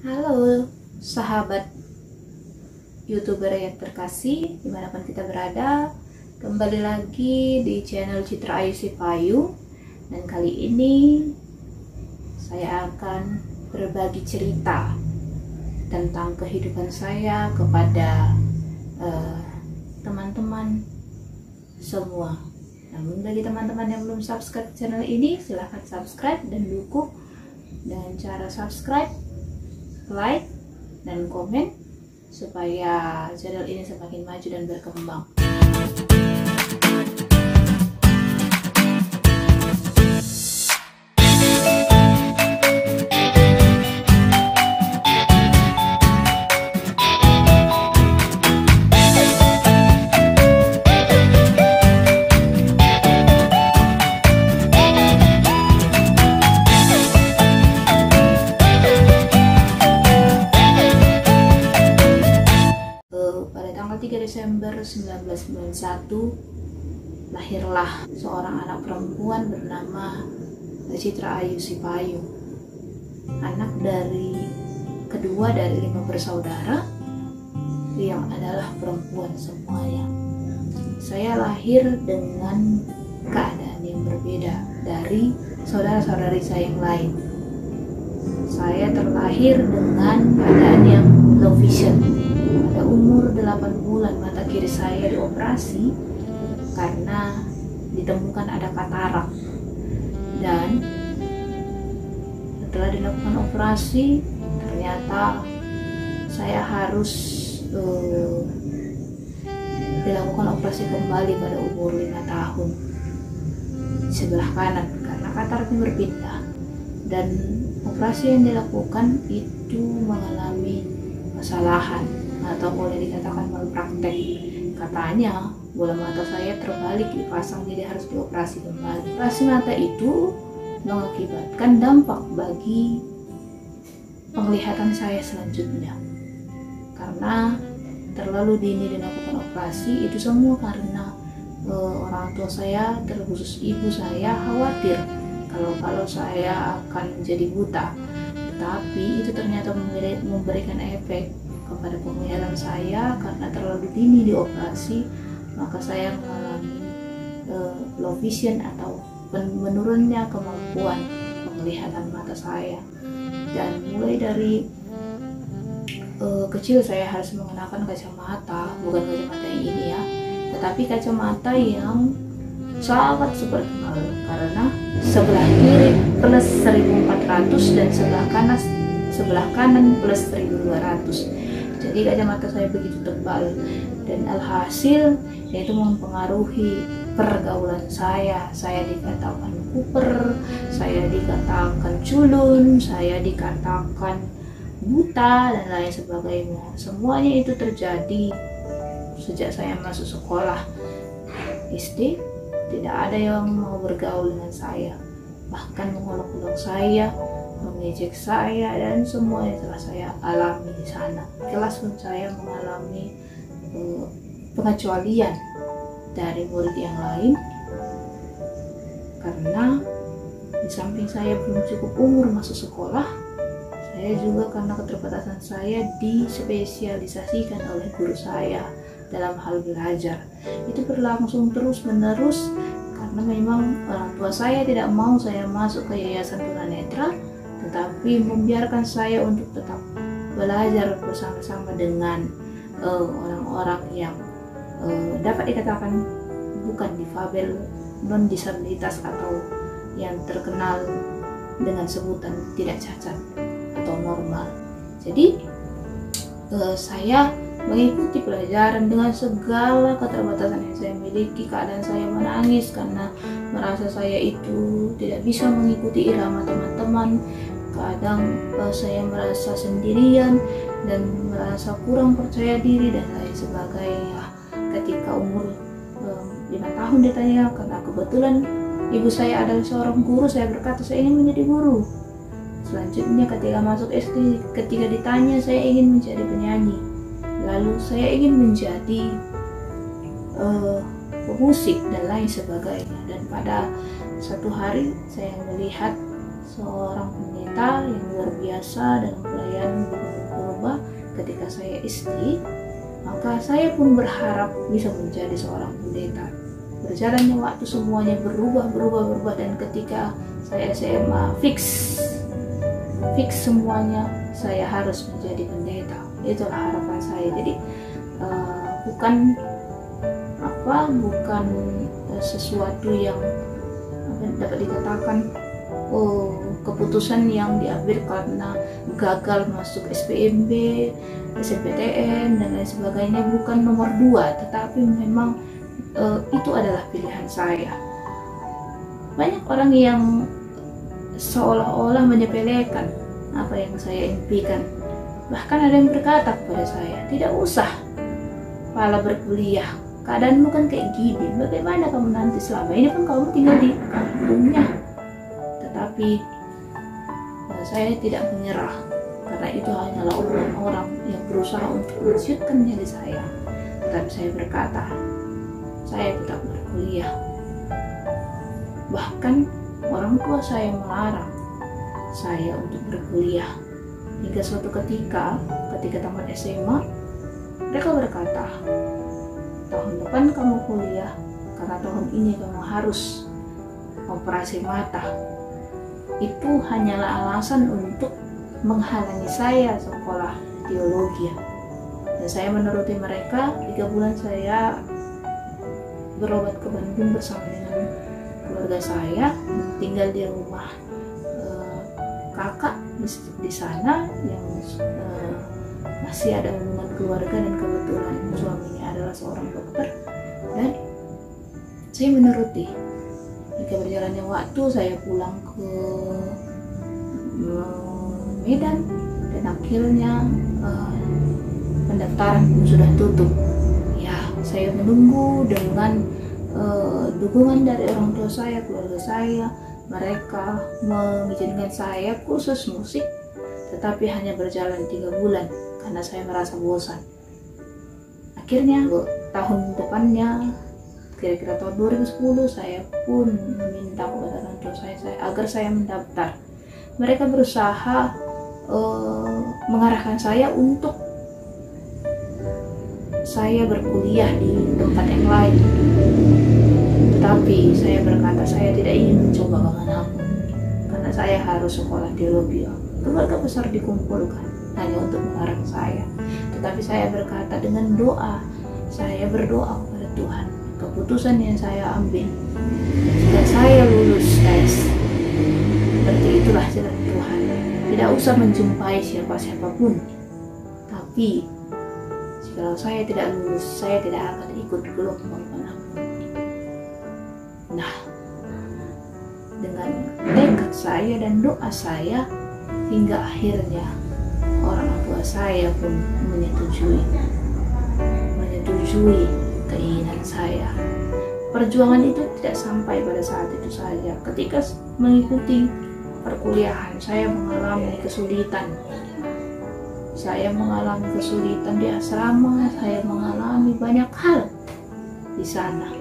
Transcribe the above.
Halo sahabat YouTuber yang terkasih, dimanapun kita berada, kembali lagi di channel Citra Ayu Sipayu. Dan kali ini saya akan berbagi cerita tentang kehidupan saya kepada teman-teman semua. Namun bagi teman-teman yang belum subscribe channel ini, silahkan subscribe dan dukung. Dan cara subscribe, like, dan komen supaya channel ini semakin maju dan berkembang. Pada tanggal 3 Desember 1991 lahirlah seorang anak perempuan bernama Citra Ayu Sipayu, anak kedua dari 5 bersaudara yang adalah perempuan semuanya. Saya lahir dengan keadaan yang berbeda dari saudara-saudari saya yang lain. Saya terlahir dengan keadaan yang low vision. Pada umur 8 bulan mata kiri saya dioperasi karena ditemukan ada katarak, dan setelah dilakukan operasi ternyata saya harus dilakukan operasi kembali pada umur 5 tahun di sebelah kanan karena kataraknya berpindah. Dan operasi yang dilakukan itu mengalami kesalahan atau boleh dikatakan malpraktek. Katanya bola mata saya terbalik dipasang, jadi harus dioperasi kembali. Operasi mata itu mengakibatkan dampak bagi penglihatan saya selanjutnya, karena terlalu dini dilakukan operasi. Itu semua karena orang tua saya, terkhusus ibu saya, khawatir kalau saya akan menjadi buta. Tetapi itu ternyata memberikan efek kepada penglihatan saya karena terlalu dini dioperasi, maka saya mengalami low vision atau menurunnya kemampuan penglihatan mata saya. Dan mulai dari kecil saya harus mengenakan kacamata, bukan kacamata yang ini ya, tetapi kacamata yang sangat super tebal karena sebelah kiri plus 1400 dan sebelah kanan plus 1200. Jadi kacamata saya begitu tebal, dan alhasil yaitu mempengaruhi pergaulan saya. Saya dikatakan kuper, saya dikatakan culun, saya dikatakan buta, dan lain sebagainya. Semuanya itu terjadi sejak saya masuk sekolah SD. Tidak ada yang mau bergaul dengan saya, bahkan mengolok-olok saya, mengejek saya, dan semua yang telah saya alami di sana. Kelas pun saya mengalami pengecualian dari murid yang lain karena di samping saya belum cukup umur masuk sekolah, saya juga karena keterbatasan saya dispesialisasikan oleh guru saya dalam hal belajar. Itu berlangsung terus menerus karena memang orang tua saya tidak mau saya masuk ke yayasan tunanetra, tetapi membiarkan saya untuk tetap belajar bersama-sama dengan orang-orang yang dapat dikatakan bukan difabel, non disabilitas, atau yang terkenal dengan sebutan tidak cacat atau normal. Jadi saya mengikuti pelajaran dengan segala keterbatasan yang saya miliki. Keadaan saya menangis karena merasa saya itu tidak bisa mengikuti irama teman-teman. Kadang saya merasa sendirian dan merasa kurang percaya diri dan lain sebagainya. Ketika umur 5 tahun ditanya, karena kebetulan ibu saya adalah seorang guru, saya berkata saya ingin menjadi guru. Selanjutnya ketika masuk SD, ketika ditanya saya ingin menjadi penyanyi. Lalu saya ingin menjadi pemusik dan lain sebagainya. Dan pada satu hari saya melihat seorang pendeta yang luar biasa dalam pelayanan di Purba ketika saya SD, maka saya pun berharap bisa menjadi seorang pendeta. Berjalannya waktu semuanya berubah, dan ketika saya SMA fix semuanya saya harus menjadi pendeta. Itulah harapan saya. Jadi bukan sesuatu yang dapat dikatakan keputusan yang diambil karena gagal masuk SPMB, SNPTN dan lain sebagainya, bukan nomor 2, tetapi memang itu adalah pilihan saya. Banyak orang yang seolah-olah menyepelekan apa yang saya impikan. Bahkan ada yang berkata kepada saya, tidak usah pala berkuliah, keadaanmu kan kayak gini, bagaimana kamu nanti, selama ini kan kamu tinggal di kampungnya. Tetapi saya tidak menyerah, karena itu hanyalah orang-orang yang berusaha untuk mensyutkan diri saya. Tetapi saya berkata, saya tetap berkuliah. Bahkan orang tua saya melarang saya untuk berkuliah. Hingga suatu ketika tamat SMA, mereka berkata, tahun depan kamu kuliah, karena tahun ini kamu harus operasi mata. Itu hanyalah alasan untuk menghalangi saya sekolah teologi. Dan saya menuruti mereka. 3 bulan saya berobat ke Bandung bersama dengan keluarga saya, tinggal di rumah kakak di sana yang masih ada hubungan keluarga, dan kebetulan suaminya adalah seorang dokter, dan saya menuruti. Jika berjalannya waktu, saya pulang ke Medan, dan akhirnya pendaftaran sudah tutup. Ya, saya menunggu dengan dukungan dari orang tua saya, keluarga saya. Mereka mengizinkan saya kursus musik, tetapi hanya berjalan 3 bulan karena saya merasa bosan. Akhirnya tahun depannya, kira-kira tahun 2010, saya pun meminta kepada orang tua saya agar saya mendaftar. Mereka berusaha mengarahkan saya untuk saya berkuliah di tempat yang lain. Tetapi saya berkata, saya tidak ingin mencoba bagaimanapun, karena saya harus sekolah teologi. Keluarga besar dikumpulkan hanya untuk melarang saya. Tetapi saya berkata, dengan doa, saya berdoa kepada Tuhan, keputusan yang saya ambil, jika saya lulus tes, berarti itulah jalan Tuhan. Tidak usah menjumpai siapa-siapapun. Tapi jika saya tidak lulus, saya tidak akan ikut gelombang manapun. Nah, dengan tekad saya dan doa saya, hingga akhirnya orang tua saya pun menyetujui keinginan saya. Perjuangan itu tidak sampai pada saat itu saja. Ketika mengikuti perkuliahan, saya mengalami kesulitan. Saya mengalami kesulitan di asrama, saya mengalami banyak hal di sana.